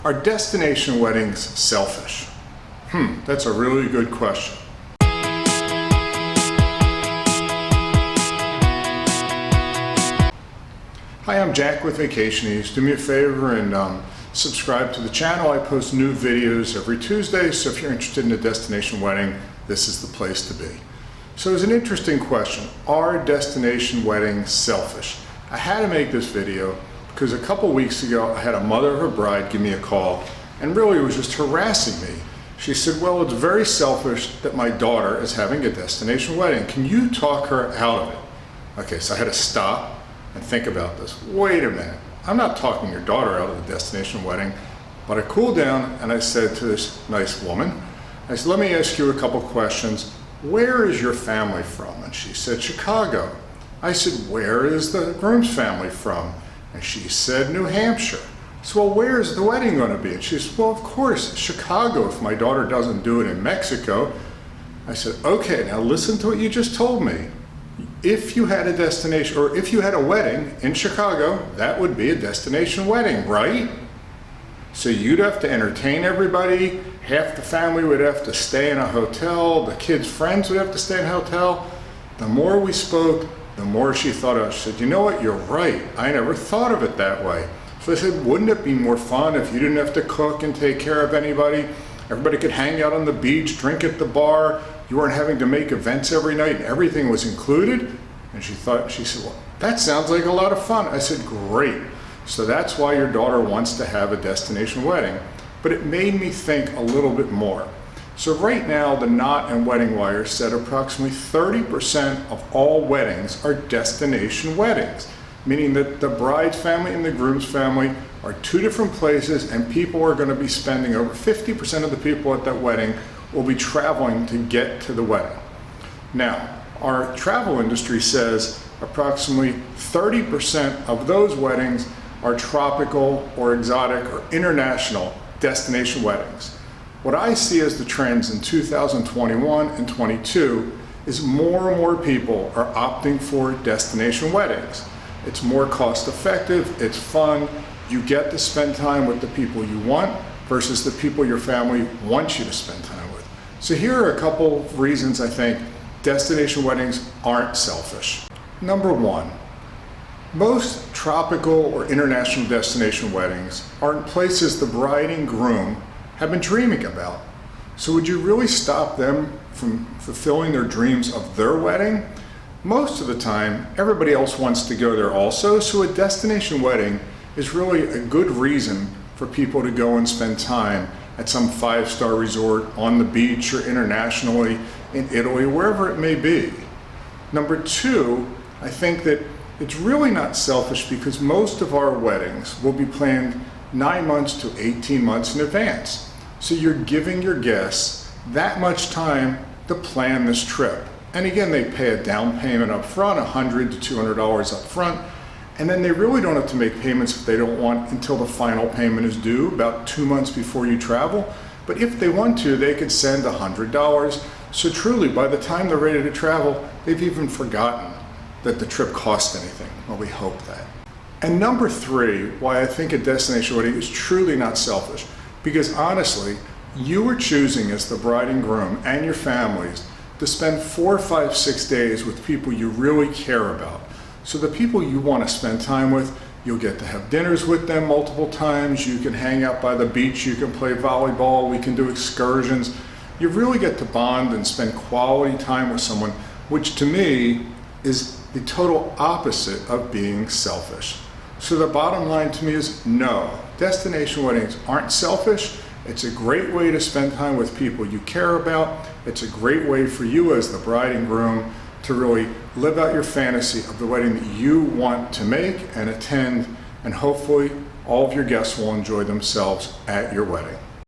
Are destination weddings selfish? That's a really good question. Hi, I'm Jack with Vacationese. Do me a favor and subscribe to the channel. I post new videos every Tuesday, so if you're interested in a destination wedding, this is the place to be. So it's an interesting question. Are destination weddings selfish? I had to make this video because a couple weeks ago I had a mother of a bride give me a call and really was just harassing me. She said, well, it's very selfish that my daughter is having a destination wedding. Can you talk her out of it? Okay, so I had to stop and think about this. Wait a minute. I'm not talking your daughter out of the destination wedding, but I cooled down and I said to this nice woman, I said, let me ask you a couple questions. Where is your family from? And she said, Chicago. I said, where is the groom's family from? And she said, New Hampshire. So, well, where is the wedding going to be? And she said, well, of course, Chicago, if my daughter doesn't do it in Mexico. I said, okay, now listen to what you just told me. If you had a destination, or if you had a wedding in Chicago, that would be a destination wedding, right? So you'd have to entertain everybody. Half the family would have to stay in a hotel. The kids' friends would have to stay in a hotel. The more we spoke, the more she thought of it. She said, you know what, you're right. I never thought of it that way. So I said, wouldn't it be more fun if you didn't have to cook and take care of anybody? Everybody could hang out on the beach, drink at the bar. You weren't having to make events every night and everything was included. And she said, well, that sounds like a lot of fun. I said, great. So that's why your daughter wants to have a destination wedding. But it made me think a little bit more. So right now, the Knot and Wedding Wire said approximately 30% of all weddings are destination weddings, meaning that the bride's family and the groom's family are two different places, and people are going to be spending over 50% of the people at that wedding will be traveling to get to the wedding. Now, our travel industry says approximately 30% of those weddings are tropical or exotic or international destination weddings. What I see as the trends in 2021 and 22 is more and more people are opting for destination weddings. It's more cost effective, it's fun, you get to spend time with the people you want versus the people your family wants you to spend time with. So here are a couple of reasons I think destination weddings aren't selfish. Number one, most tropical or international destination weddings are in places the bride and groom have been dreaming about. So would you really stop them from fulfilling their dreams of their wedding? Most of the time, everybody else wants to go there also, so a destination wedding is really a good reason for people to go and spend time at some five-star resort on the beach or internationally in Italy, wherever it may be. Number two, I think that it's really not selfish because most of our weddings will be planned 9 months to 18 months in advance. So you're giving your guests that much time to plan this trip. And again, they pay a down payment up front, $100 to $200 up front, and then they really don't have to make payments if they don't want until the final payment is due, about 2 months before you travel. But if they want to, they could send $100. So truly, by the time they're ready to travel, they've even forgotten that the trip cost anything. Well, we hope that. And number three, why I think a destination wedding is truly not selfish, because honestly, you are choosing as the bride and groom and your families to spend 4, 5, 6 days with people you really care about. So the people you want to spend time with, you'll get to have dinners with them multiple times, you can hang out by the beach, you can play volleyball, we can do excursions. You really get to bond and spend quality time with someone, which to me is the total opposite of being selfish. So the bottom line to me is no, destination weddings aren't selfish. It's a great way to spend time with people you care about. It's a great way for you as the bride and groom to really live out your fantasy of the wedding that you want to make and attend, and hopefully all of your guests will enjoy themselves at your wedding.